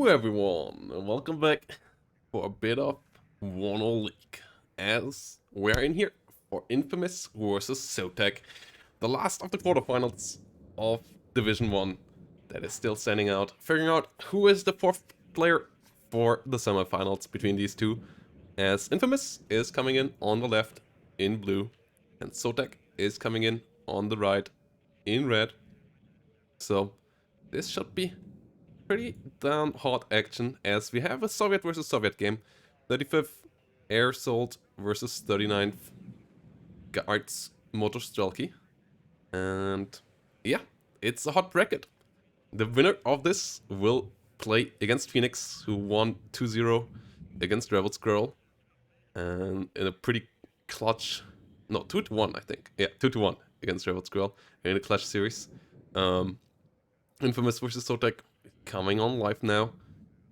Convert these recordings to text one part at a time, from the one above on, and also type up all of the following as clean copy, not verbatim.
Hello everyone, and welcome back for a bit of WARNO League, as we're in here for Infamous versus sotek, the last of the quarterfinals of Division 1 that is still standing out, figuring out who is the fourth player for the semifinals between these two, as Infamous is coming in on the left in blue, and sotek is coming in on the right in red, so this should be pretty damn hot action, as we have a Soviet versus Soviet game. 35th Air Assault versus 39th Guards Motorstrelki. And yeah, it's a hot bracket. The winner of this will play against Phoenix, who won 2-0 against Rebel Squirrel. And in a pretty clutch, no, 2-1 I think. Yeah, 2-1 against Rebel Squirrel in a clutch series. Infamous versus sotek coming on live now.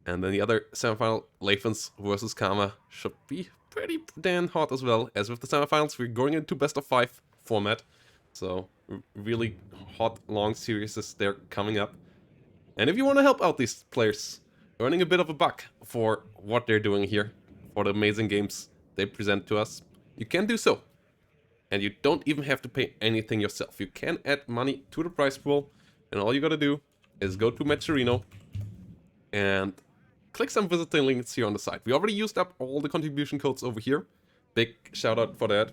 And then the other semifinal, Leifens versus Kama, should be pretty damn hot as well. As with the semifinals, we're going into best of 5 format. So, really hot, long series they're coming up. And if you want to help out these players, earning a bit of a buck for what they're doing here, for the amazing games they present to us, you can do so. And you don't even have to pay anything yourself. You can add money to the prize pool, and all you gotta do is go to Matcherino and click some visiting links here on the side. We already used up all the contribution codes over here. Big shout out for that.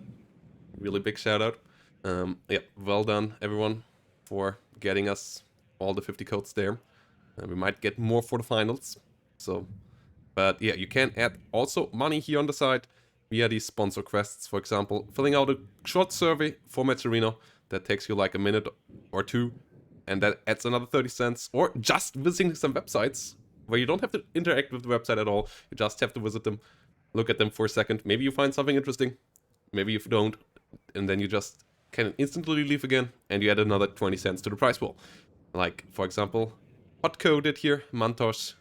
Really big shout out. Yeah, well done everyone for getting us all the 50 codes there. We might get more for the finals. So, but yeah, you can add also money here on the side via these sponsor quests. For example, filling out a short survey for Matcherino that takes you like a minute or two, and that adds another 30 cents, or just visiting some websites where you don't have to interact with the website at all. You just have to visit them, look at them for a second. Maybe you find something interesting, maybe you don't, and then you just can instantly leave again, and you add another 20 cents to the prize pool. Like, for example, Hotco did here, Mantos,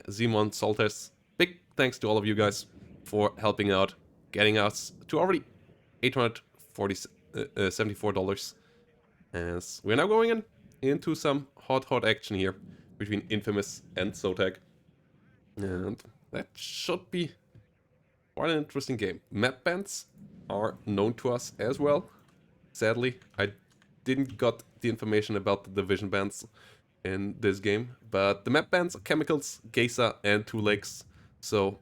Simon, Soltes. Big thanks to all of you guys for helping out, getting us to already $874. As we're now going into some hot action here between Infamous and sotek. And that should be quite an interesting game. Map bans are known to us as well. Sadly, I didn't got the information about the division bans in this game, but the map bans are Chemicals, Geisa, and Two Lakes. So,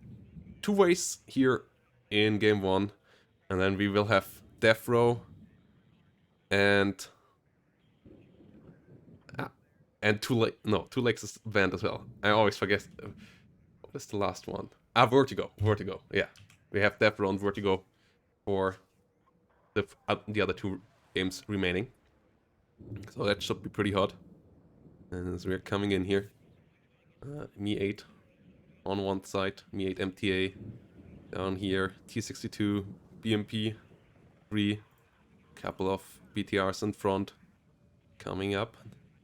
two ways here in game 1, and then we will have Death Row and Two Lakes is banned as well. I always forget. What is the last one? Vertigo. Vertigo. Yeah, we have Death Row and Vertigo for the other two games remaining. So that should be pretty hot. And as we're coming in here, Me 8 on one side, Me 8 MTA down here, T62, BMP 3, couple of BTRs in front, coming up,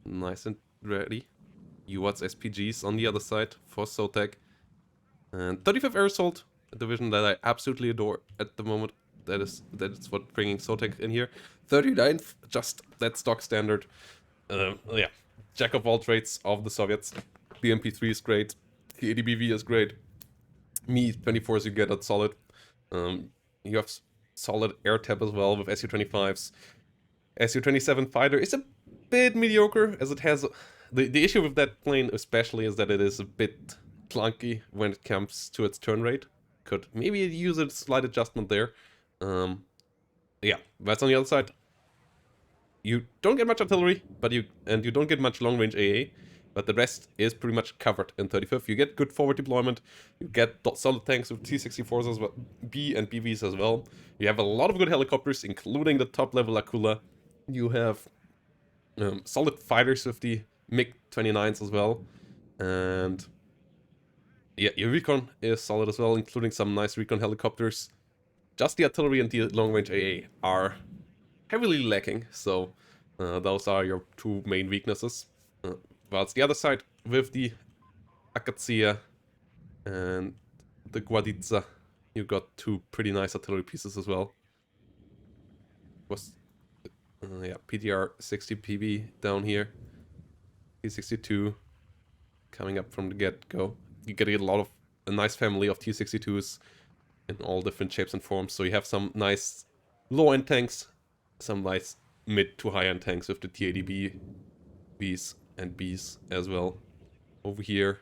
nice and ready. UWATS SPGs on the other side for sotek. And 35th Air Assault, a division that I absolutely adore at the moment. That is what bringing sotek in here. 39th, just that stock standard. Yeah, jack of all trades of the Soviets. BMP3 is great. The ADBV is great. Me 24s you get at solid. You have solid air tab as well with SU-25s. SU-27 fighter is a bit mediocre, as it has the issue with that plane especially is that it is a bit clunky when it comes to its turn rate. Could maybe use a slight adjustment there. Yeah, that's on the other side. You don't get much artillery, but you don't get much long range AA, but the rest is pretty much covered in 35th. You get good forward deployment. You get solid tanks with T64s as well, B and BVs as well. You have a lot of good helicopters, including the top level Akula. You have solid fighters with the MiG-29s as well, and yeah, your recon is solid as well, including some nice recon helicopters. Just the artillery and the long-range AA are heavily lacking, so those are your two main weaknesses. Whilst the other side, with the Akatsia and the Guaditza, you got two pretty nice artillery pieces as well. Yeah, PDR 60 PB down here, P62, coming up from the get-go. You get a lot of a nice family of T62s in all different shapes and forms. So you have some nice low-end tanks, some nice mid to high-end tanks with the T80B Bs and Bs as well. Over here,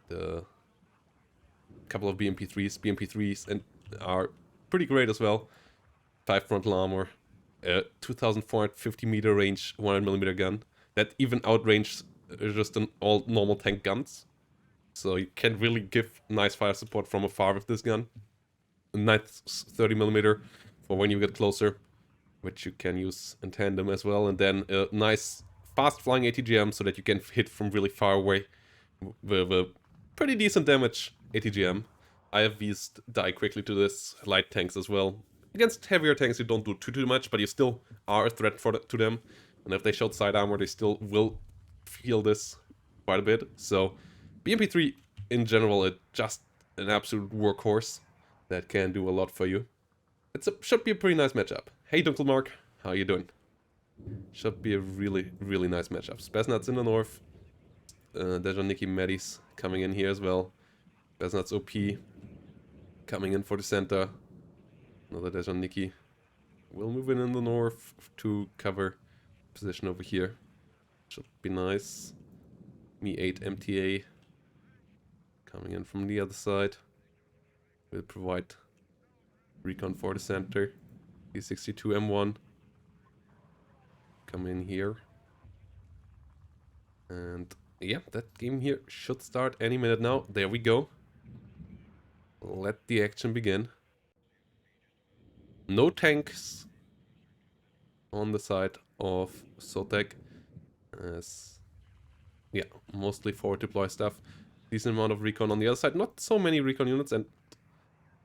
the couple of BMP3s and are pretty great as well. 5 frontal armor, 2450 meter range 100mm gun that even outranges just an all normal tank guns. So you can really give nice fire support from afar with this gun. A nice 30mm for when you get closer, which you can use in tandem as well. And then a nice fast flying ATGM so that you can hit from really far away with a pretty decent damage ATGM. IFVs die quickly to this, light tanks as well. Against heavier tanks you don't do too much, but you still are a threat to them. And if they showed side armor, they still will feel this quite a bit. So BMP3 in general is just an absolute workhorse that can do a lot for you. Should be a pretty nice matchup. Hey Dunkelmark, how you doing? Should be a really, really nice matchup. Spasnats in the north. Dejaniki Medis coming in here as well. Spasnats OP coming in for the center. Another Dejaniki will move in the north to cover position over here. Should be nice. Me-8 MTA coming in from the other side. Will provide recon for the center. T62 M1 come in here. And yeah, that game here should start any minute now. There we go. Let the action begin. No tanks on the side of sotek. As yeah, mostly forward deploy stuff. Decent amount of recon on the other side. Not so many recon units and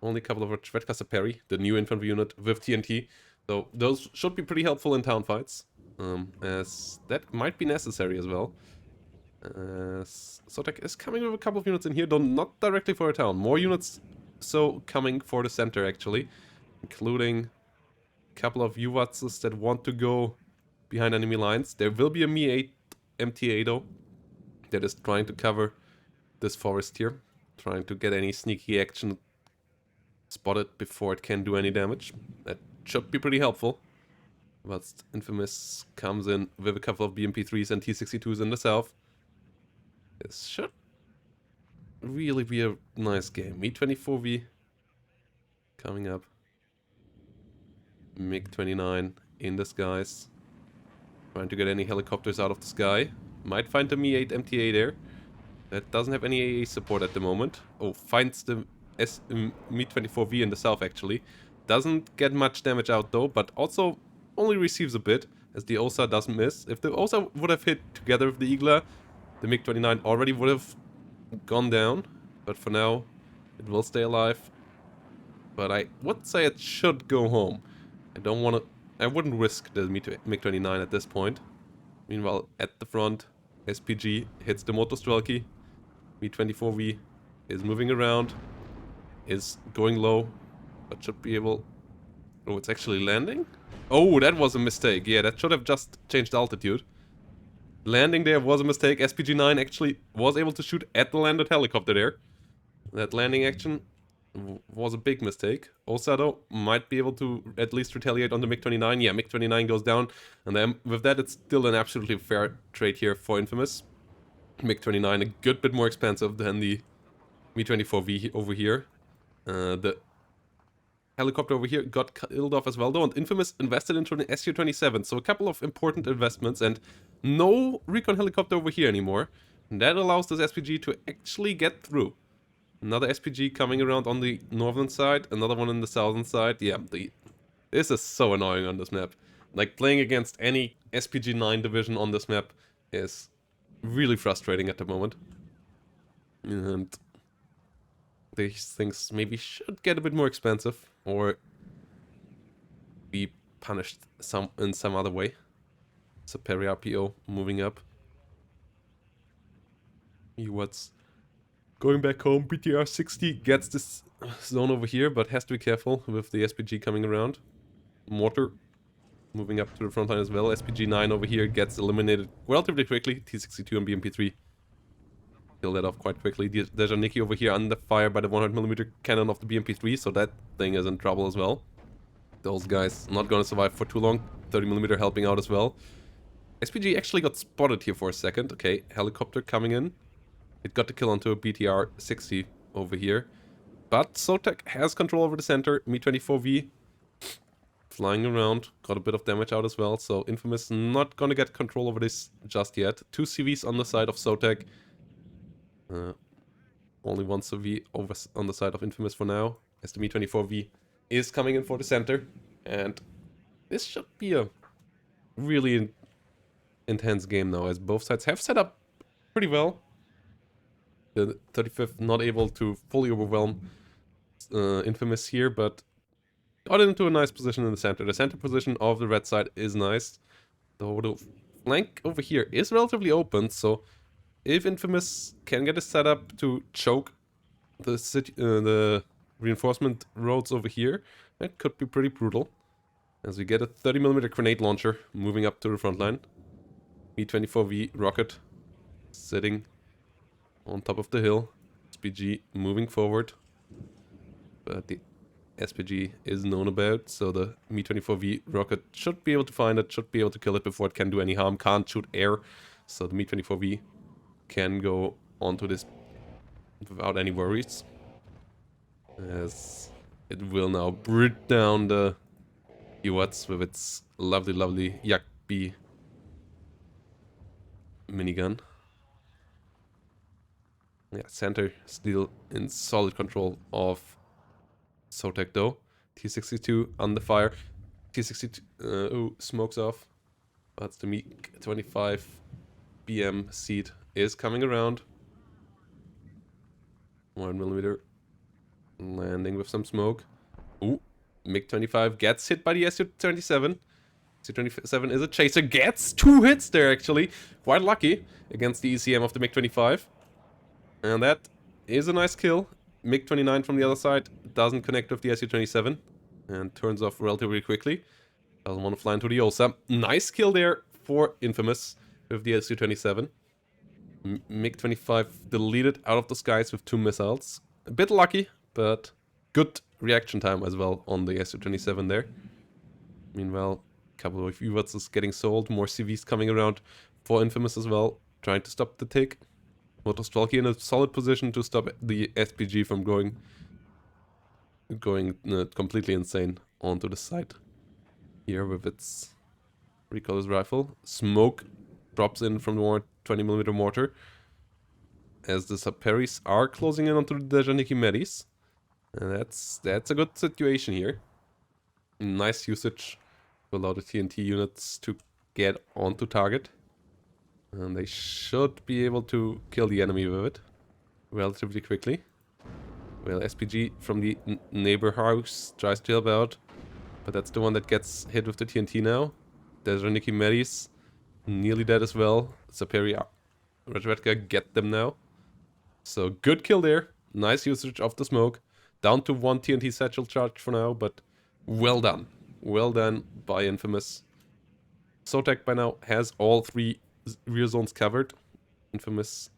only a couple of Shvedka Perry, the new infantry unit with TNT. So those should be pretty helpful in town fights. As that might be necessary as well. Sotek is coming with a couple of units in here, though not directly for a town. More units so coming for the center actually. Including a couple of UVATs that want to go behind enemy lines. There will be a Me-8 MTA though, that is trying to cover this forest here. Trying to get any sneaky action spotted before it can do any damage. That should be pretty helpful. But Infamous comes in with a couple of BMP3s and T62s in the south. This should really be a nice game. Me-24V coming up. MiG-29 in the skies. Trying to get any helicopters out of the sky. Might find the Me-8 MTA there. That doesn't have any AA support at the moment. Oh, finds the Me-24V in the south actually. Doesn't get much damage out though, but also only receives a bit, as the OSA doesn't miss. If the OSA would have hit together with the Eagler, the MiG-29 already would have gone down. But for now, it will stay alive. But I would say it should go home. I wouldn't risk the MiG-29 at this point. Meanwhile, at the front, SPG hits the Motostrelki. Me-24V is moving around, is going low, but should be able... Oh, it's actually landing? Oh, that was a mistake. Yeah, that should have just changed altitude. Landing there was a mistake. SPG-9 actually was able to shoot at the landed helicopter there. That landing action was a big mistake. Osado might be able to at least retaliate on the MiG-29. Yeah, MiG-29 goes down. And then with that, it's still an absolutely fair trade here for Infamous. MiG-29 a good bit more expensive than the Me-24V over here. The helicopter over here got killed off as well though, and Infamous invested into an Su-27, so a couple of important investments, and no recon helicopter over here anymore. And that allows this SPG to actually get through. Another SPG coming around on the northern side, another one on the southern side. Yeah, this is so annoying on this map. Like, playing against any SPG-9 division on this map is really frustrating at the moment. And these things maybe should get a bit more expensive, or be punished in some other way. So Perry RPO moving up. What's going back home? BTR 60 gets this zone over here, but has to be careful with the SPG coming around. Mortar moving up to the front line as well. SPG 9 over here gets eliminated relatively quickly. T62 and BMP3 kill that off quite quickly. There's a Nikki over here under fire by the 100mm cannon of the BMP3, so that thing is in trouble as well. Those guys not gonna survive for too long. 30mm helping out as well. SPG actually got spotted here for a second. Okay, helicopter coming in. It got the kill onto a BTR-60 over here. But sotek has control over the center. Mi-24V flying around. Got a bit of damage out as well. So Infamous not gonna get control over this just yet. 2 CVs on the side of sotek. Only 1 CV over on the side of Infamous for now. As the Mi-24V is coming in for the center. And this should be a really intense game now, as both sides have set up pretty well. The 35th not able to fully overwhelm Infamous here, but got into a nice position in the center. The center position of the red side is nice. Though the flank over here is relatively open, so if Infamous can get a setup to choke the reinforcement roads over here, that could be pretty brutal. As we get a 30mm grenade launcher moving up to the front line. Mi-24V rocket sitting on top of the hill. SPG moving forward. But the SPG is known about, so the Mi-24V rocket should be able to find it, should be able to kill it before it can do any harm. Can't shoot air, so the Mi-24V can go onto this without any worries. As it will now brit down the UATs with its lovely, lovely Yak B minigun. Yeah, center still in solid control of sotek though. T62 under fire. T62 smokes off. That's the MiG-25 BM seat is coming around. 1mm landing with some smoke. Ooh, MiG-25 gets hit by the Su-27. Su-27 is a chaser, gets 2 hits there actually. Quite lucky against the ECM of the MiG-25. And that is a nice kill. MiG-29 from the other side doesn't connect with the Su-27 and turns off relatively quickly. Doesn't want to fly into the OSA. Nice kill there for Infamous with the Su-27. MiG-25 deleted out of the skies with 2 missiles. A bit lucky, but good reaction time as well on the Su-27 there. Meanwhile, a couple of UATs is getting sold. More CVs coming around for Infamous as well, trying to stop the take. Motostralky in a solid position to stop the SPG from going completely insane onto the side. Here with its recoilless rifle. Smoke drops in from the 20mm mortar. As the Saperis are closing in onto the Dejaniki Medis. And that's a good situation here. Nice usage to allow the TNT units to get onto target. And they should be able to kill the enemy with it relatively quickly. Well, SPG from the neighbor house tries to help out, but that's the one that gets hit with the TNT now. There's Reniki Medis, nearly dead as well. Saperi Redredka get them now. So good kill there. Nice usage of the smoke. Down to 1 TNT satchel charge for now, but well done. Well done by Infamous. sotek by now has all 3 rear zones covered. Infamous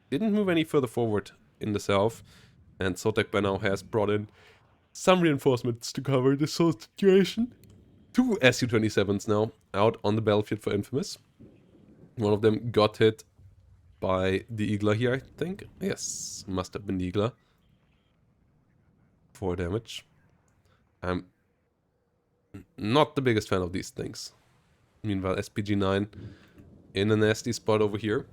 didn't move any further forward in the south, and sotek by now has brought in some reinforcements to cover this whole situation. 2 Su-27s now out on the battlefield for Infamous. One of them got hit by the Eagler here, I think. Yes, must have been the Eagler. 4 damage. I'm not the biggest fan of these things. Meanwhile, SPG-9 in a nasty spot over here.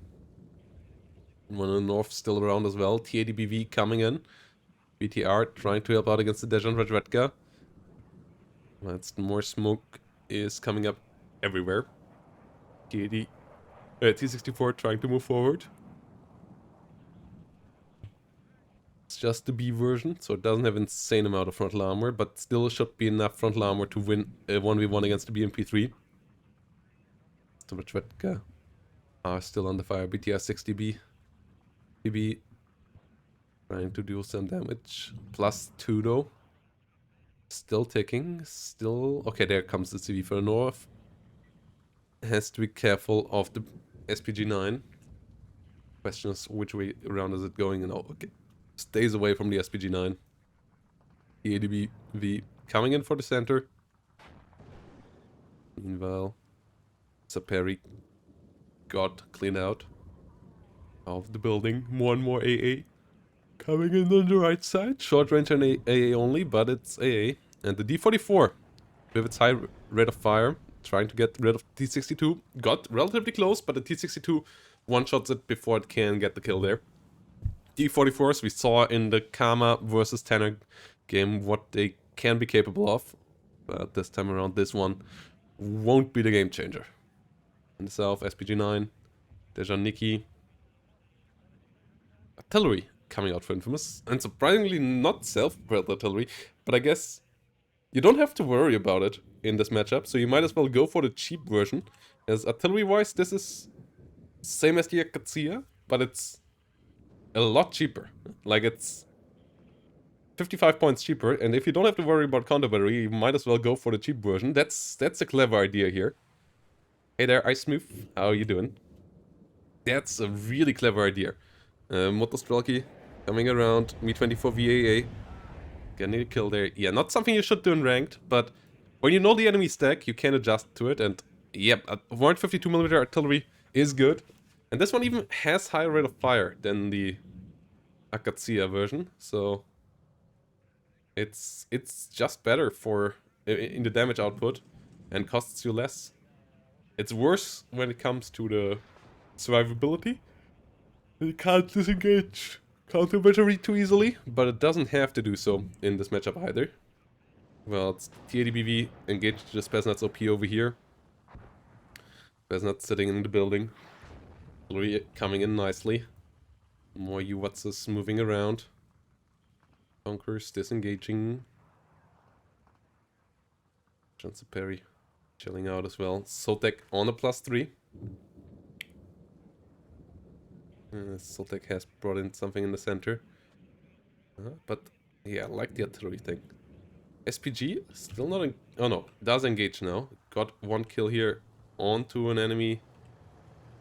One in the north still around as well. T80BV coming in. BTR trying to help out against the Dejan Radredka. That's more smoke is coming up everywhere. T64 trying to move forward. It's just the B version, so it doesn't have insane amount of frontal armor, but still should be enough frontal armor to win a 1v1 against the BMP3. So Radredka are still under fire. BTR-60B. BB trying to do some damage. +2 though. Still ticking. Still... Okay, there comes the CV for the north. Has to be careful of the SPG-9. Question is, which way around is it going? And oh, okay. Stays away from the SPG-9. The ADBV coming in for the center. Meanwhile, Saperi got cleaned out of the building. More and more AA coming in on the right side. Short range and AA only, but it's AA. And the D44, with its high rate of fire, trying to get rid of T62. Got relatively close, but the T62 one-shots it before it can get the kill there. D44s, we saw in the Kama versus Tanner game what they can be capable of. But this time around, this one won't be the game changer. In the south, SPG-9, Dejan Nikki. Artillery coming out for Infamous. And surprisingly not self-propelled artillery, but I guess you don't have to worry about it in this matchup, so you might as well go for the cheap version. As artillery-wise, this is same as the Akatsuya, but it's a lot cheaper. Like, it's 55 points cheaper, and if you don't have to worry about counter battery, you might as well go for the cheap version. That's a clever idea here. Hey there, Ice Smooth. How are you doing? That's a really clever idea. Motostrelki coming around, Me-24 VAA. Getting a kill there. Yeah, not something you should do in ranked, but when you know the enemy stack, you can adjust to it, and yep, 152mm artillery is good. And this one even has higher rate of fire than the Akatsuya version, so it's just better for in the damage output and costs you less. It's worse when it comes to the survivability. You can't disengage counter battery too easily, but it doesn't have to do so in this matchup either. Well, it's TADBV engaged the Spetsnaz OP over here. Spetsnaz sitting in the building. Artillery coming in nicely. More Uwatses moving around. Bunkers disengaging. Johnson Perry chilling out as well. Sotek on a +3. Sotek has brought in something in the center. But yeah, I like the artillery thing. SPG still not oh no, does engage now. Got one kill here onto an enemy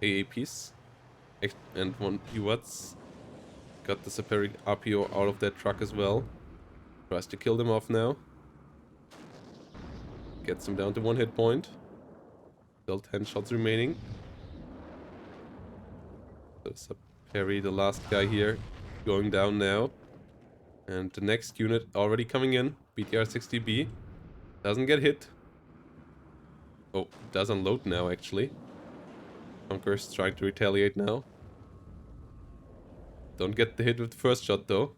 AA piece. And one UWATS. Got the Saperi RPO out of that truck as well. Tries to kill them off now. Gets him down to 1 hit point. Still 10 shots remaining. So Saperi, the last guy here, going down now. And the next unit already coming in. BTR-60B. Doesn't get hit. Oh, does unload now actually. Conqueror's trying to retaliate now. Don't get the hit with the first shot though.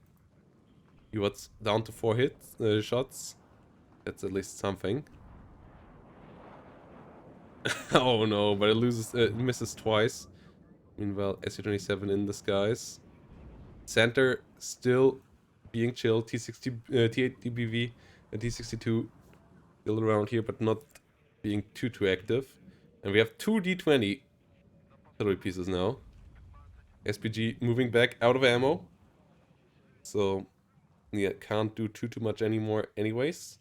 He was down to 4 shots. That's at least something. Oh no, but it misses twice. Meanwhile, SU-27 in the skies. Center still being chill. T8DBV and T62 still around here, but not being too active. And we have 2 D20 artillery pieces now. SPG moving back out of ammo. So, yeah, can't do too much anymore anyways.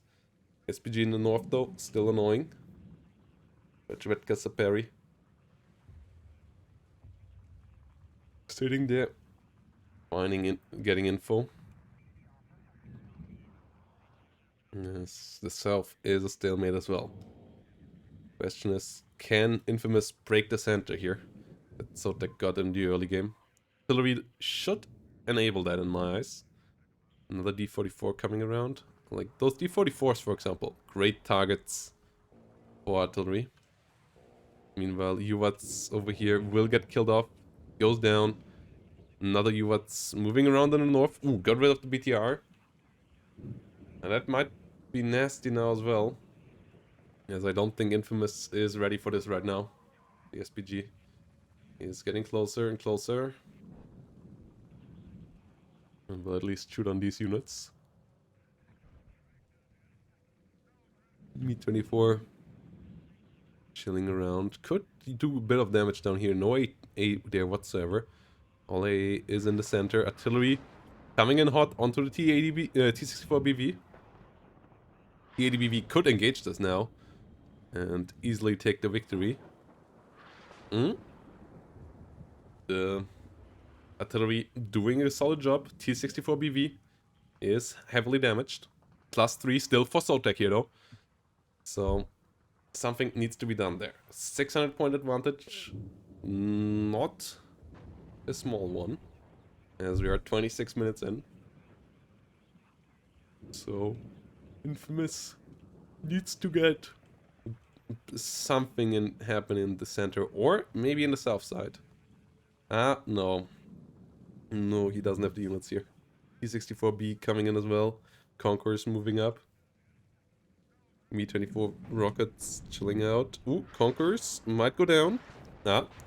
SPG in the north though, still annoying. Vetka Saperi. Sitting there. Getting info. Yes, the south is a stalemate as well. Question is, can Infamous break the center here? That Sotek got in the early game. Artillery should enable that in my eyes. Another D44 coming around. Like those D44s, for example. Great targets for artillery. Meanwhile, UWATS over here will get killed off. Goes down. Another UWATS moving around in the north. Ooh, got rid of the BTR. And that might be nasty now as well. As I don't think Infamous is ready for this right now. The SPG is getting closer and closer. And will at least shoot on these units. Me-24 chilling around. Could do a bit of damage down here. No A there whatsoever. All A is in the center. Artillery coming in hot onto the T64BV. T80BV could engage this now and easily take the victory. The artillery doing a solid job. T-64 BV is heavily damaged. +3 still for sotek here though. So something needs to be done there. 600 point advantage. Not a small one. As we are 26 minutes in. So Infamous needs to get something happen in the center or maybe in the south side. No. No, he doesn't have the units here. T-64B coming in as well. Conqueror's moving up. Me-24 rockets chilling out. Ooh, Conquerors might go down.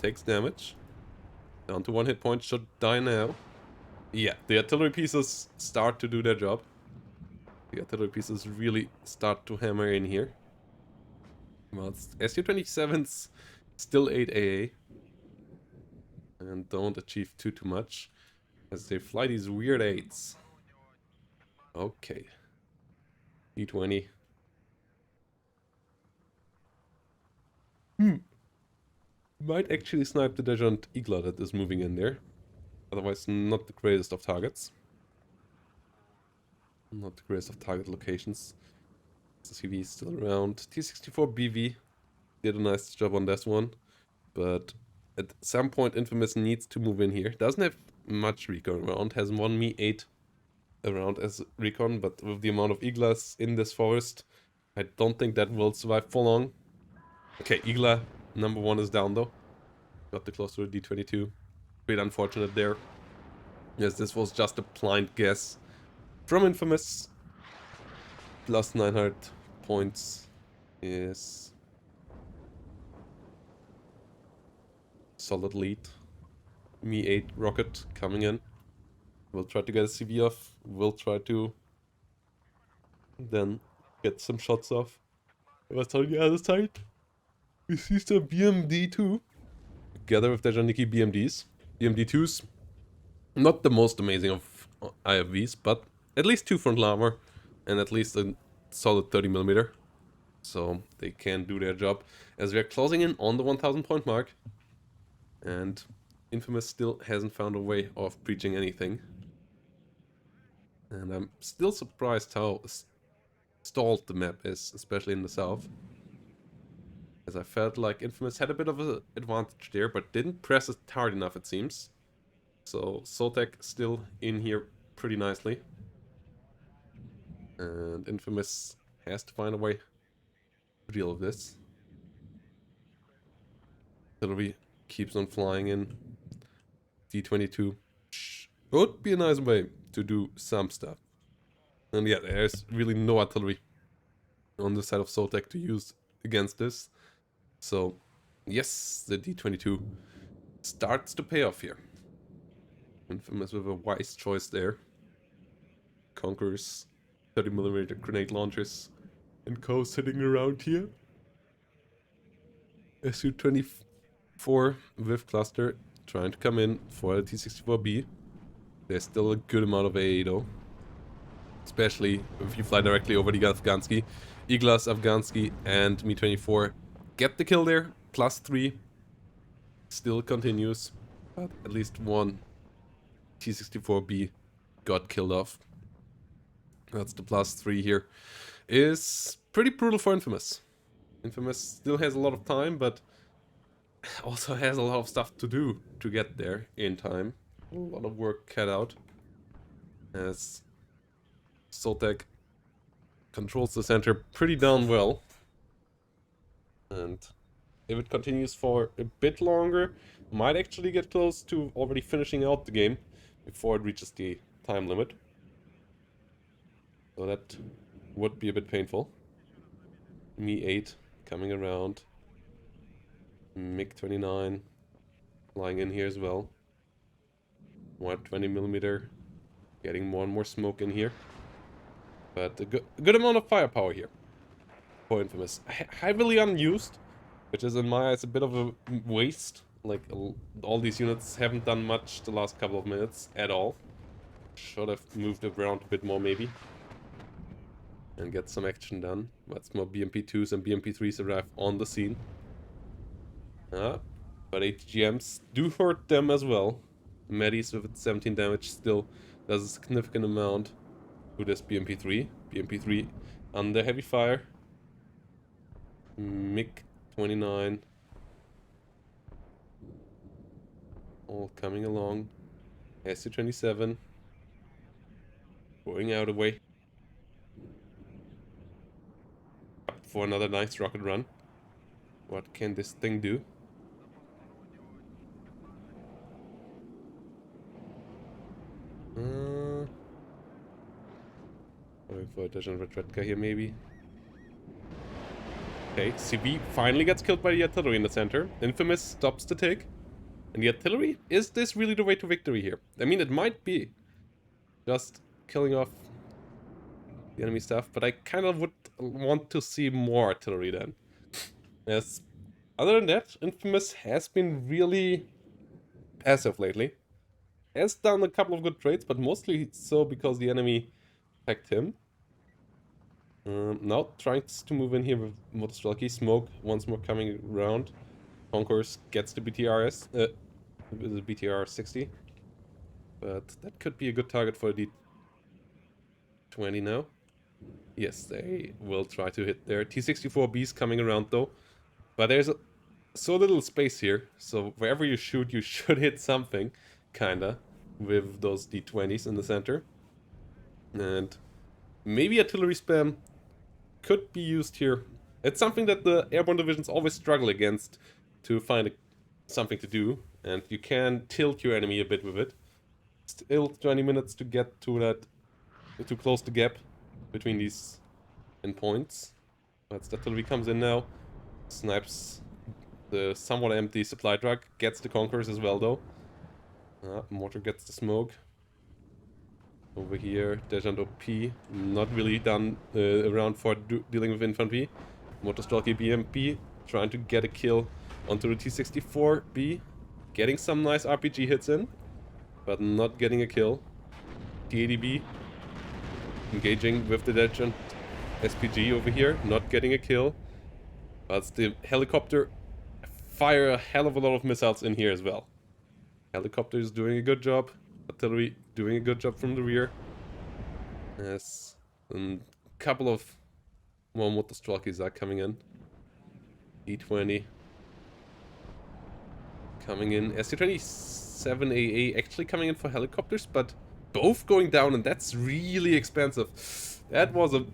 Takes damage. Down to 1 hit point, should die now. Yeah, the artillery pieces start to do their job. The artillery pieces really start to hammer in here. Well, Su-27's still 8 AA. And don't achieve too much. As they fly these weird 8s. Okay. E-20. Might actually snipe the Dejant Igla that is moving in there. Otherwise, not the greatest of targets. Not the greatest of target locations. CV is still around. T-64 BV did a nice job on this one. But at some point, Infamous needs to move in here. Doesn't have much recon around. Has one Me-8 around as recon. But with the amount of Iglas in this forest, I don't think that will survive for long. Okay, Igla number 1 is down though. Got the close to a D-22. Bit unfortunate there. Yes, this was just a blind guess from Infamous. Plus 900 points is solid lead. Me-8 rocket coming in. We'll try to get a CV off. We'll try to then get some shots off. What's on the other side? We see some BMD too. Together with the Janiki BMDs. BMD2s. Not the most amazing of IFVs, but at least 2 front armor. And at least a solid 30mm. So they can do their job. As we are closing in on the 1000 point mark. And Infamous still hasn't found a way of breaching anything. And I'm still surprised how stalled the map is, especially in the south. As I felt like Infamous had a bit of an advantage there, but didn't press it hard enough, it seems. So sotek still in here pretty nicely. And Infamous has to find a way to deal with this. Artillery keeps on flying in. D-22 would be a nice way to do some stuff. And yeah, there's really no artillery on the side of sotek to use against this. So, yes, the D-22 starts to pay off here. Infamous with a wise choice there. Conquers 30mm grenade launchers and co sitting around here. Su-24 with cluster trying to come in for the T-64B. There's still a good amount of AA though. Especially if you fly directly over the Afghansky. Iglas, Afghansky, and Me-24 get the kill there. +3. Still continues. But at least one T-64B got killed off. That's the +3 here. Is pretty brutal for Infamous. Infamous still has a lot of time, but also has a lot of stuff to do to get there in time. A lot of work cut out. As sotek controls the center pretty darn well. And if it continues for a bit longer, might actually get close to already finishing out the game before it reaches the time limit. So that would be a bit painful. Me-8 coming around. MiG-29 flying in here as well. 120mm getting more and more smoke in here. But a good amount of firepower here for Infamous. Heavily unused, which is in my eyes a bit of a waste. Like, all these units haven't done much the last couple of minutes at all. Should have moved around a bit more maybe. And get some action done. But more BMP2s and BMP3s arrive on the scene. But ATGMs do hurt them as well. Medis with its 17 damage still does a significant amount to this BMP3. BMP3 under heavy fire. MiG-29 all coming along. SU-27 going out away for another nice rocket run. What can this thing do? Going for a Dejan Retretka here, maybe. Okay, CV finally gets killed by the artillery in the center. Infamous stops the take. And the artillery? Is this really the way to victory here? I mean, it might be. Just killing off the enemy stuff, but I kind of would want to see more artillery then. Yes. Other than that, Infamous has been really passive lately. Has done a couple of good trades, but mostly so because the enemy attacked him. Now trying to move in here with Motostrelki. Smoke once more coming around. Conquers gets the BTRS, the BTR 60. But that could be a good target for the D20 now. Yes, they will try to hit there. T-64B's coming around though. But there's so little space here, so wherever you shoot, you should hit something, kinda, with those D20s in the center. And maybe artillery spam could be used here. It's something that the airborne divisions always struggle against to find something to do, and you can tilt your enemy a bit with it. Still 20 minutes to get to that, to close the gap between these endpoints. But the artillery comes in now, snipes the somewhat empty supply truck, gets the Conquerors as well though. Mortar gets the smoke. Over here, Dejant OP, not really done around for dealing with infantry. Motostrelki BMP trying to get a kill onto the T-64B. Getting some nice RPG hits in, but not getting a kill. T-80B engaging with the Dejant SPG over here, not getting a kill. But the helicopter fire a hell of a lot of missiles in here as well. Helicopter is doing a good job. Artillery doing a good job from the rear. Yes, a couple of more Motostrelkis are coming in. E20 coming in. SU-27AA actually coming in for helicopters, but both going down, and that's really expensive. That was a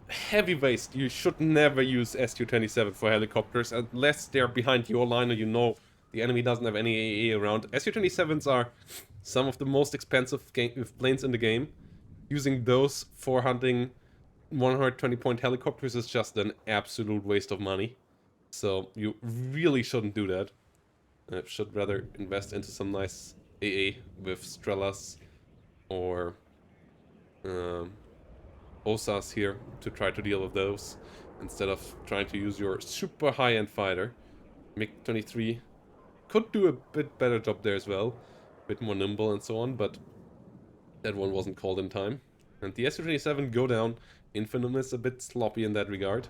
heavy waste. You should never use SU-27 for helicopters unless they're behind your line or you know the enemy doesn't have any AA around. SU-27s are some of the most expensive planes in the game. Using those for hunting 120-point helicopters is just an absolute waste of money. So you really shouldn't do that. Should rather invest into some nice AA with Strelas or OSAS here to try to deal with those instead of trying to use your super high-end fighter. MiG-23 could do a bit better job there as well, a bit more nimble and so on, but that one wasn't called in time. And the SU-27 go down. Infamous a bit sloppy in that regard.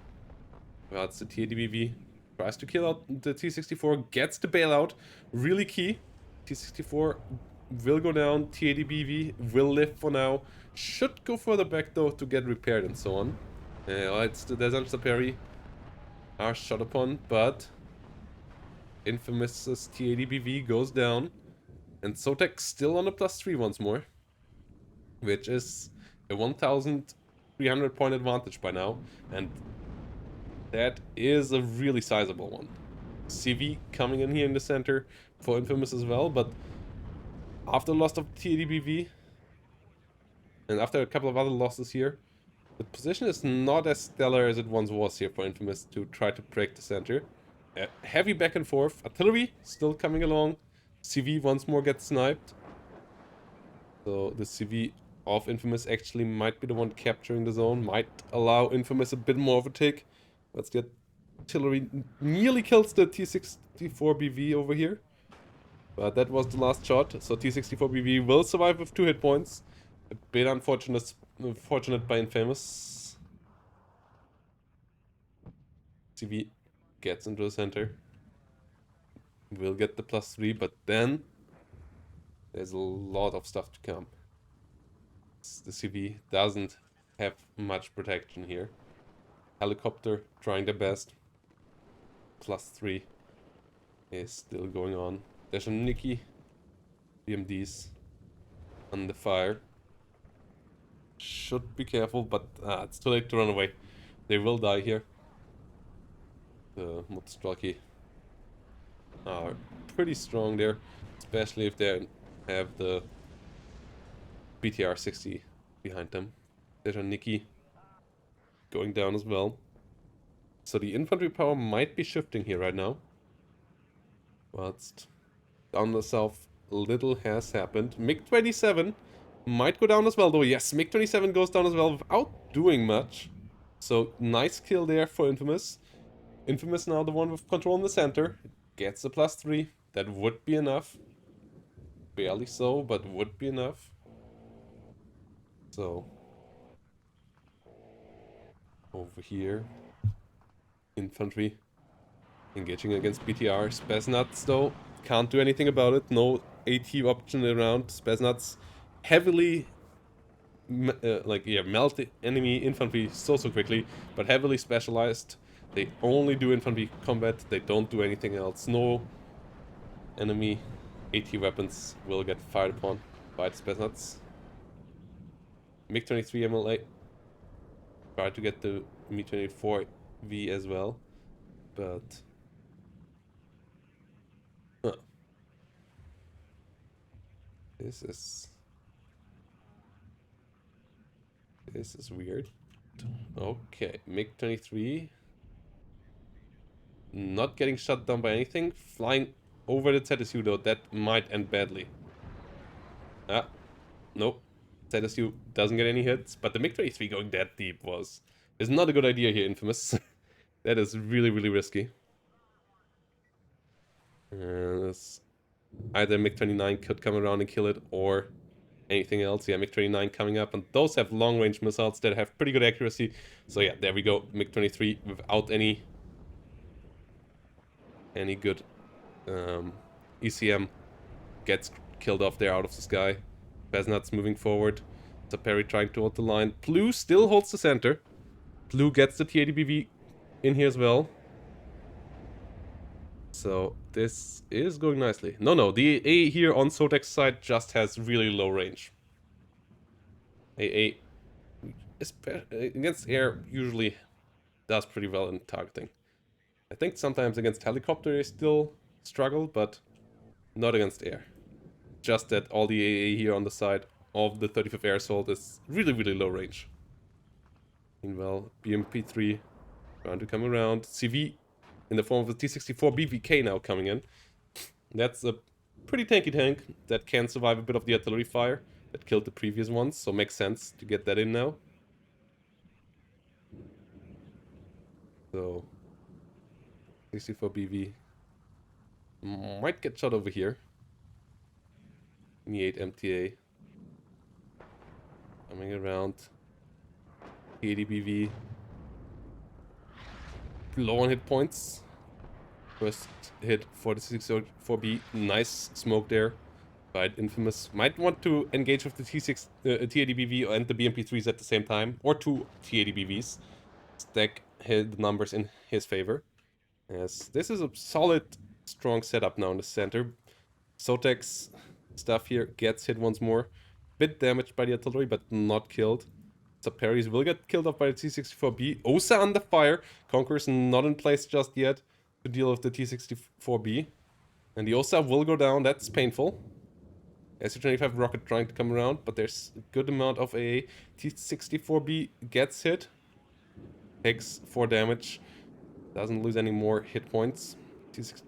But the T-80BV tries to kill out the T-64, gets the bailout. Really key. T-64 will go down. T-80BV will live for now. Should go further back though to get repaired and so on. It's the Desert Saperi are shot upon, but Infamous's T-80BV goes down. And sotek still on a +3 once more. Which is a 1,300 point advantage by now. And that is a really sizable one. CV coming in here in the center for Infamous as well, but after the loss of T-80BV and after a couple of other losses here, the position is not as stellar as it once was here for Infamous to try to break the center. Heavy back and forth. Artillery still coming along. CV once more gets sniped. So the CV of Infamous actually might be the one capturing the zone, might allow Infamous a bit more of a take. Let's get artillery nearly kills the T-64BV over here. But that was the last shot, so T-64BV will survive with 2 hit points. A bit unfortunate by Infamous. CV gets into the center. Will get the +3, but then There's a lot of stuff to come. The CV doesn't have much protection here. Helicopter trying their best. +3 is still going on. There's a Nikki. BMDs under fire. Should be careful, but it's too late to run away. They will die here. The Mutstraki are pretty strong there, especially if they have the BTR 60 behind them. There's a Nikki going down as well. So the infantry power might be shifting here right now. But down the south, little has happened. MiG-27 might go down as well, though. Yes, MiG-27 goes down as well without doing much. So nice kill there for Infamous. Infamous now the one with control in the center. Gets a +3. That would be enough. Barely so, but would be enough. So over here, infantry engaging against BTR. Spetsnaz though can't do anything about it. No AT option around. Spetsnaz heavily melt the enemy infantry so quickly, but heavily specialized. They only do infantry combat. They don't do anything else. No enemy AT weapons will get fired upon by the Spetsnaz. MiG-23 MLA try to get the Mi-24V as well, but this is weird. Okay, MiG-23 not getting shot down by anything, flying over the ZSU though. That might end badly. Nope. ZSU doesn't get any hits, but the MiG-23 going that deep is not a good idea here, Infamous. That is really, really risky. Either MiG-29 could come around and kill it, or anything else. Yeah, MiG-29 coming up, and those have long-range missiles that have pretty good accuracy. So yeah, there we go. MiG-23 without any good ECM gets killed off there out of the sky. Spetsnaz moving forward. Perry trying to hold the line. Blue still holds the center. Blue gets the T-80BV in here as well. So this is going nicely. No, the A here on sotek's side just has really low range. AA against air usually does pretty well in targeting. I think sometimes against helicopter they still struggle, but not against air. Just that all the AA here on the side of the 35th Air Assault is really, really low range. Meanwhile, BMP-3 trying to come around. CV in the form of the T-64 BVK now coming in. That's a pretty tanky tank that can survive a bit of the artillery fire that killed the previous ones, so makes sense to get that in now. So, 64 BV might get shot over here. Mi-8 MTA coming around. 80 BV low on hit points. First hit for the 64B. Nice smoke there. Right, Infamous might want to engage with the T-80BV and the BMP-3s at the same time, or two T-80BVs. Stack the numbers in his favor. As this is a solid, strong setup now in the center. Sotek's stuff here gets hit once more. Bit damaged by the artillery, but not killed. Perry's will get killed off by the T-64B. Osa under fire. Conqueror's not in place just yet to deal with the T-64B. And the Osa will go down. That's painful. Su-25 rocket trying to come around, but there's a good amount of AA. T-64B gets hit. Takes 4 damage. Doesn't lose any more hit points. T-6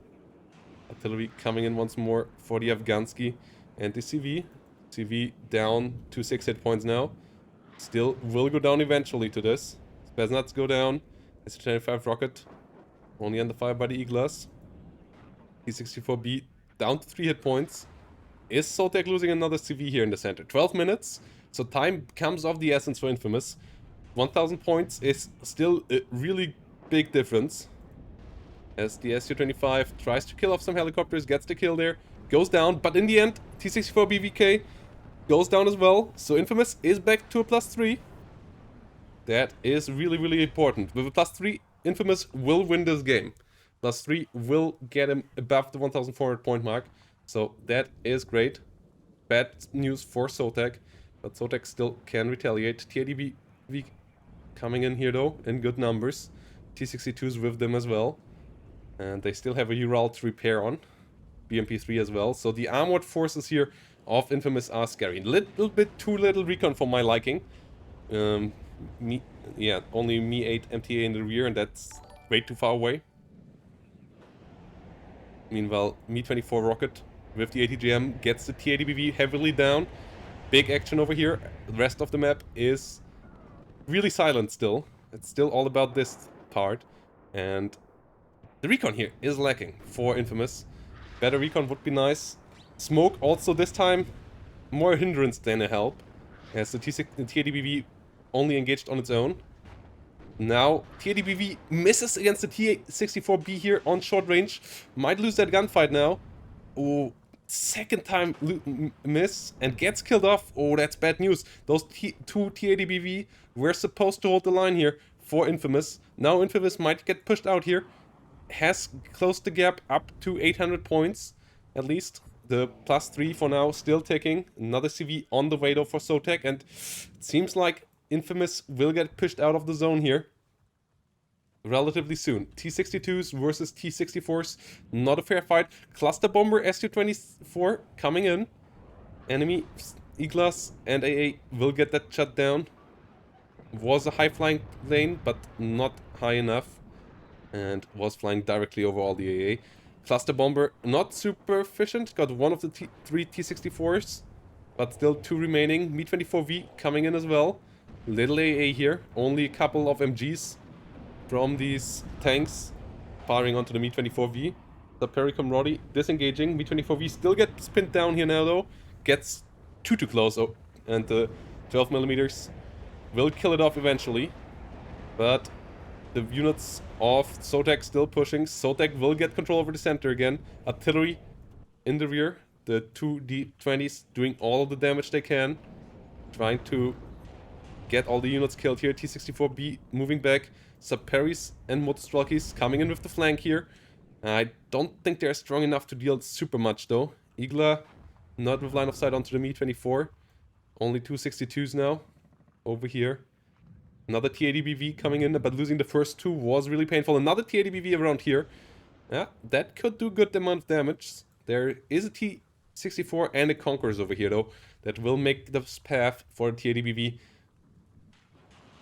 artillery coming in once more for the Afghansky. And the CV. CV down to 6 hit points now. Still will go down eventually to this. Spetsnaz go down. Su-25 rocket only under fire by the Iglas. T-64B down to 3 hit points. Is sotek losing another CV here in the center? 12 minutes. So time comes of the essence for Infamous. 1000 points is still a really big difference. As the Su-25 tries to kill off some helicopters, gets the kill there. goes down, but in the end, T64 BVK goes down as well. So Infamous is back to a +3. That is really, really important. With a +3, Infamous will win this game. +3 will get him above the 1,400 point mark. So that is great. Bad news for sotek, but sotek still can retaliate. TADB coming in here though, in good numbers. T62's with them as well. And they still have a Ural to repair on. BMP3 as well. So the armored forces here of Infamous are scary. Little bit too little recon for my liking. Only Me 8 MTA in the rear, and that's way too far away. Meanwhile, Me 24 rocket with the ATGM gets the TADBV heavily down. Big action over here. The rest of the map is really silent still. It's still all about this part. And the recon here is lacking for Infamous. Better recon would be nice. Smoke also this time more a hindrance than a help, as the TADBV only engaged on its own. Now TADBV misses against the T64B here on short range. Might lose that gunfight now. Oh, second time miss and gets killed off. Oh, that's bad news. Those two TADBV were supposed to hold the line here for Infamous. Now Infamous might get pushed out here. Has closed the gap up to 800 points, at least. The +3 for now still ticking. Another CV on the way though for sotek, and it seems like Infamous will get pushed out of the zone here relatively soon. T62s versus T64s, not a fair fight. Cluster Bomber SU-24 coming in. Enemy E-Glass and AA will get that shut down. Was a high flying plane, but not high enough. And was flying directly over all the AA. Cluster Bomber, not super efficient, got one of the three T64s, but still two remaining. Me-24V coming in as well. Little AA here, only a couple of MGs from these tanks firing onto the Me-24V. The Pericom disengaging. Me-24V still gets pinned down here now though. Gets too close, and the 12mm will kill it off eventually. But the units of sotek still pushing. Sotek will get control over the center again. Artillery in the rear. The two D20s doing all of the damage they can. Trying to get all the units killed here. T64B moving back. Saperis and Motostrelkis coming in with the flank here. I don't think they're strong enough to deal super much though. Igla not with line of sight onto the Me-24. Only two 62s now. Over here. Another TADBV coming in, but losing the first two was really painful. Another TADBV around here. Yeah, that could do good amount of damage. There is a T64 and a Conquerors over here, though, that will make the path for the TADBV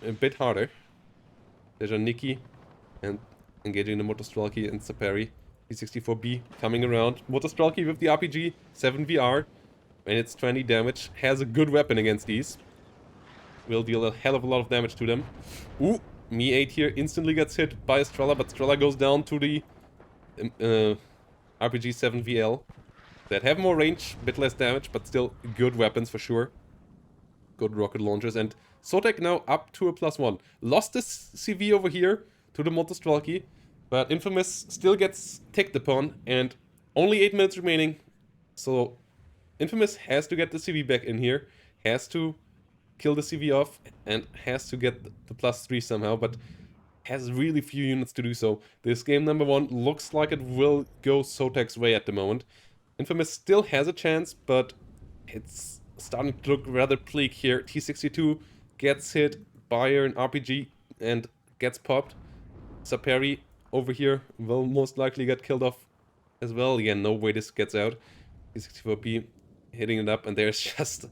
a bit harder. There's a Nikki and engaging the Motostrelki and Saperi. T64B coming around. Motostrelki with the RPG, 7VR, and it's 20 damage. Has a good weapon against these. Will deal a hell of a lot of damage to them. Ooh, Me 8 here instantly gets hit by Estrella, but Estrella goes down to the RPG 7VL. That have more range, a bit less damage, but still good weapons for sure. Good rocket launchers, and sotek now up to a +1. Lost this CV over here to the Motostrelki, but Infamous still gets ticked upon, and only 8 minutes remaining. So Infamous has to get the CV back in here, has to kill the CV off, and has to get the +3 somehow, but has really few units to do so. This game number 1 looks like it will go sotek's way at the moment. Infamous still has a chance, but it's starting to look rather bleak here. T62 gets hit by an RPG and gets popped. Saperi over here will most likely get killed off as well. Yeah, no way this gets out. T64B hitting it up, and there's just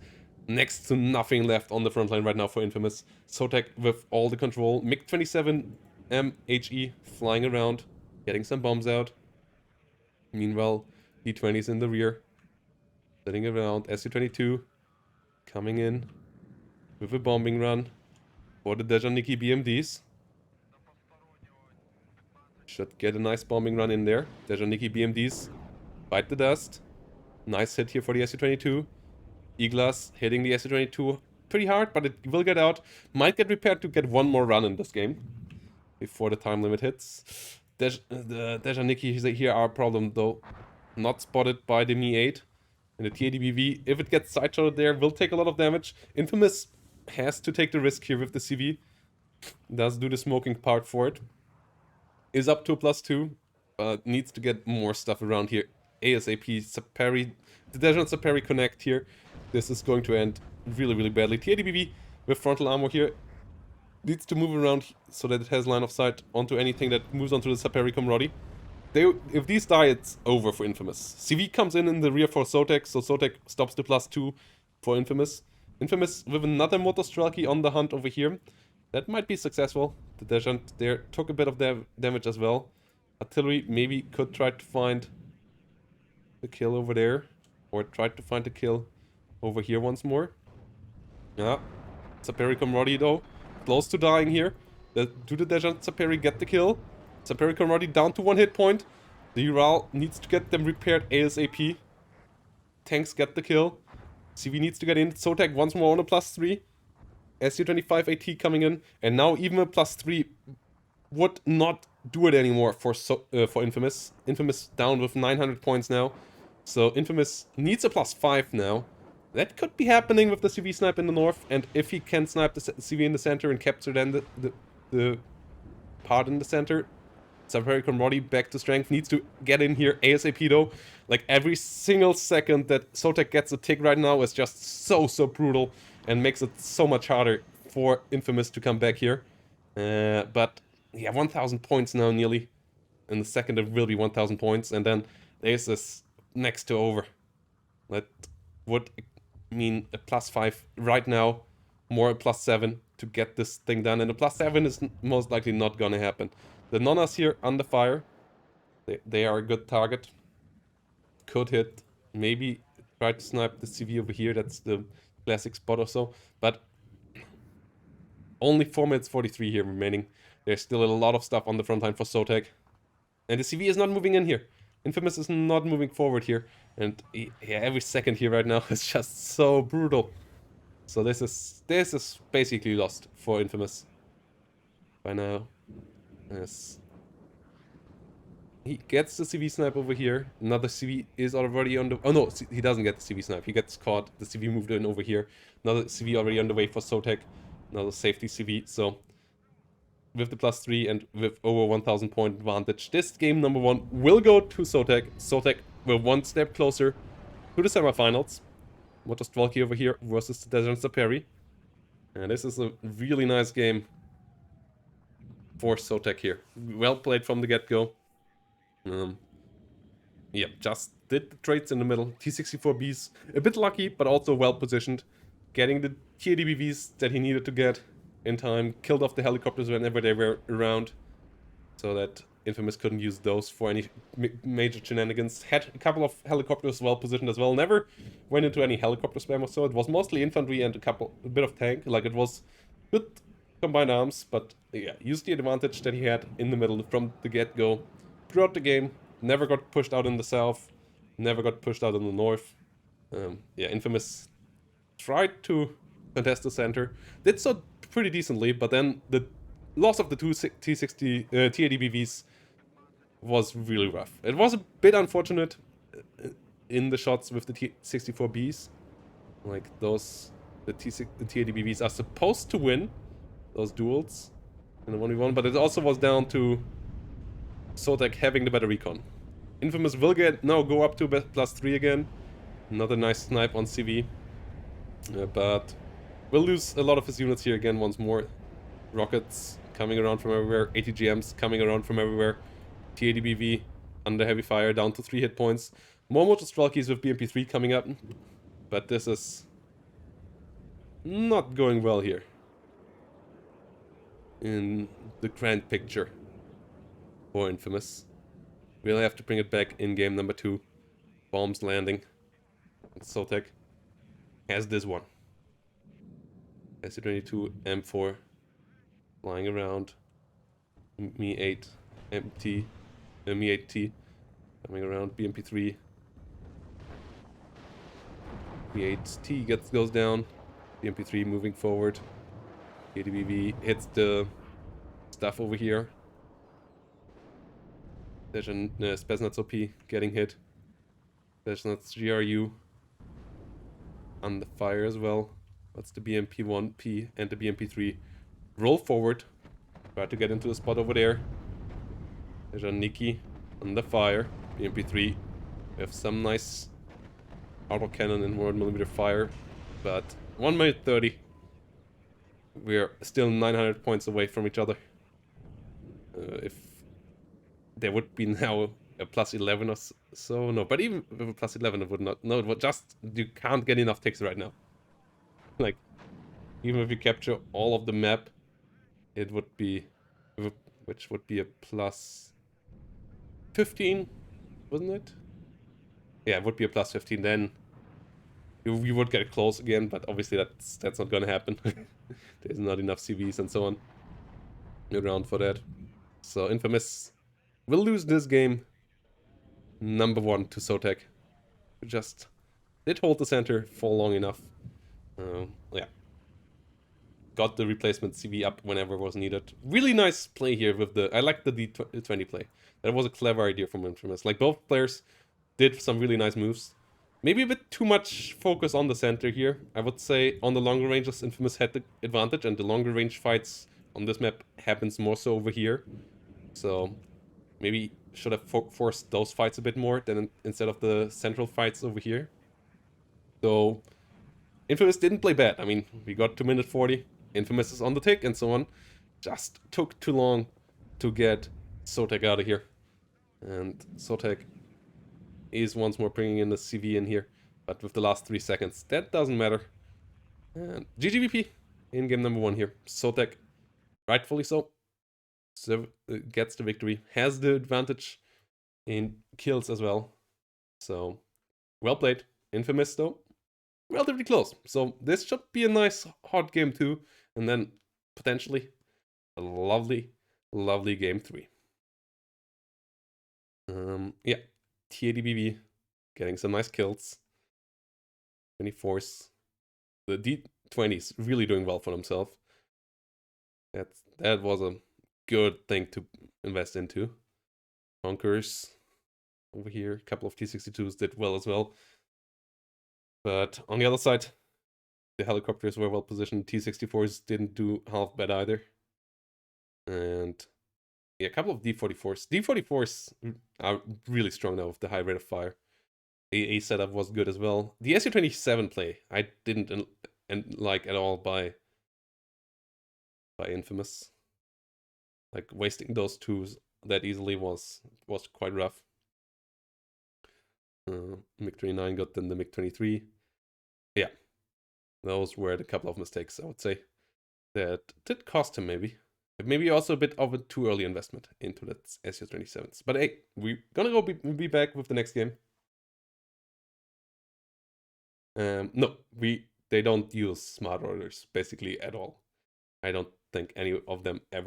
next to nothing left on the front line right now for Infamous. sotek with all the control. MiG-27M HE flying around, getting some bombs out. Meanwhile, D-20's in the rear, sitting around. SU-22 coming in with a bombing run for the Dejaniki BMDs. Should get a nice bombing run in there. Dejaniki BMDs bite the dust. Nice hit here for the SU-22. E-Glass hitting the SU-22 pretty hard, but it will get out. Might get repaired to get one more run in this game before the time limit hits. The Dejaniki here are a problem though. Not spotted by the Mi-8. And the TADBV, if it gets side-shotted there, will take a lot of damage. Infamous has to take the risk here with the CV. Does do the smoking part for it. Is up to a +2, but needs to get more stuff around here. ASAP, Saperi, the Dejan Saperi connect here. This is going to end really, really badly. TADBV with frontal armor here needs to move around so that it has line of sight onto anything that moves onto the Saperi Comrade. If these die, it's over for Infamous. CV comes in the rear for sotek, so sotek stops the +2 for Infamous. Infamous with another Motor Strelky on the hunt over here. That might be successful. The Dejant there took a bit of damage as well. Artillery maybe could try to find the kill over there. Or try to find the kill over here once more. Yeah. Saperi Comrade though. Close to dying here. Do the Dejant Saperi get the kill? Saperi Comrade down to 1 hit point. The Ural needs to get them repaired ASAP. Tanks get the kill. CV needs to get in. Sotek once more on a +3. SU-25 AT coming in. And now even a +3 would not do it anymore for Infamous. Infamous down with 900 points now. So Infamous needs a +5 now. That could be happening with the CV snipe in the north. And if he can snipe the CV in the center and capture then the part in the center, Saperi Comrade back to strength, needs to get in here ASAP though. Like every single second that sotek gets a tick right now is just so brutal and makes it so much harder for Infamous to come back here. But yeah, 1000 points now nearly. In the second it will be 1000 points, and then this is next to over. That would mean a +5 right now, more a +7 to get this thing done, and a +7 is most likely not gonna happen. The Nonnas here under fire. They are a good target. Could hit. Maybe try to snipe the CV over here. That's the classic spot or so. But only 4 minutes 43 here remaining. There's still a lot of stuff on the front line for sotek. And the CV is not moving in here. Infamous is not moving forward here. And yeah, every second here right now is just so brutal. So this is basically lost for Infamous by now. Yes. He gets the CV snipe over here. Another CV is already on the... Oh no, he doesn't get the CV snipe. He gets caught. The CV moved in over here. Another CV already on the way for sotek. Another safety CV. So with the +3 and with over 1000 point advantage, this game number 1 will go to sotek. Sotek will one step closer to the semifinals. Motor Strelky over here versus the Dejan Saperi. And this is a really nice game for sotek here. Well played from the get-go. Yeah, just did the trades in the middle. T-64Bs, a bit lucky, but also well positioned. Getting the TADBVs that he needed to get in time. Killed off the helicopters whenever they were around, so that Infamous couldn't use those for any major shenanigans. Had a couple of helicopters well positioned as well. Never went into any helicopter spam or so. It was mostly infantry and a bit of tank. Like, it was good combined arms, but yeah, used the advantage that he had in the middle from the get-go throughout the game. Never got pushed out in the south, never got pushed out in the north. Yeah, Infamous tried to contest the center, did so pretty decently, but then the loss of the two T60 TADBVs was really rough. It was a bit unfortunate in the shots with the T64Bs. Like, those, the TADBVs are supposed to win those duels in the 1v1, but it also was down to sotek having the better recon. Infamous will go up to +3 again. Another nice snipe on CV. But will lose a lot of his units here again once more. Rockets coming around from everywhere. ATGMs coming around from everywhere. TADBV under heavy fire down to 3 hit points. More Motor Strelkies with BMP3 coming up. But this is not going well here in the grand picture for Infamous. We'll have to bring it back in game number 2. Bombs landing. sotek has this one. SU-22 M4 flying around. Mi-8 MT, Mi-8T coming around. BMP3. Mi-8T goes down. BMP3 moving forward. TADBV hits the stuff over here. There's a Spetsnaz OP getting hit. There's not GRU on the fire as well. That's the BMP1P and the BMP3. Roll forward. Try to get into the spot over there. There's a Nikki on the fire. BMP3. We have some nice autocannon and 1mm fire. But 1 minute 30. We're still 900 points away from each other. If there would be now a plus 11 or so, no, but even with a plus 11 it would not, no, it would just, you can't get enough ticks right now. Like, even if you capture all of the map, it would be, which would be a plus 15, wasn't it? Yeah, it would be a plus 15, then you would get close again, but obviously that's not gonna happen. There's not enough CVs and so on around for that. So Infamous will lose this game number 1 to sotek. Just did hold the center for long enough. Yeah. Got the replacement CV up whenever was needed. Really nice play here with the... I like the D20 play. That was a clever idea from Infamous. Like, both players did some really nice moves. Maybe a bit too much focus on the center here. I would say on the longer ranges, Infamous had the advantage, and the longer range fights on this map happens more so over here. So maybe should have forced those fights a bit more than instead of the central fights over here. So Infamous didn't play bad. I mean, we got to minute 40. Infamous is on the tick and so on. Just took too long to get sotek out of here. And sotek is once more bringing in the CV in here. But with the last 3 seconds, that doesn't matter. And GGVP in game number 1 here. sotek, rightfully so, gets the victory. Has the advantage in kills as well. So, well played. Infamous though, relatively close. So this should be a nice hot game 2. And then potentially a lovely, lovely game 3. Yeah, TADBB getting some nice kills. 24s. The D20s really doing well for themselves. That was a good thing to invest into. Conquerors over here, a couple of T62s did well as well. But on the other side, the helicopters were well positioned. T64s didn't do half bad either. And yeah, a couple of D44s. D44s are really strong now with the high rate of fire. AA setup was good as well. The SU-27 play I didn't like at all by Infamous. Like, wasting those twos that easily was quite rough. MiG-29 got then the MiG-23. Yeah, those were a couple of mistakes, I would say, that did cost him maybe. Maybe also a bit of a too early investment into that SU-27s. But hey, we're gonna be back with the next game. No, they don't use smart orders basically at all. I don't think any of them ever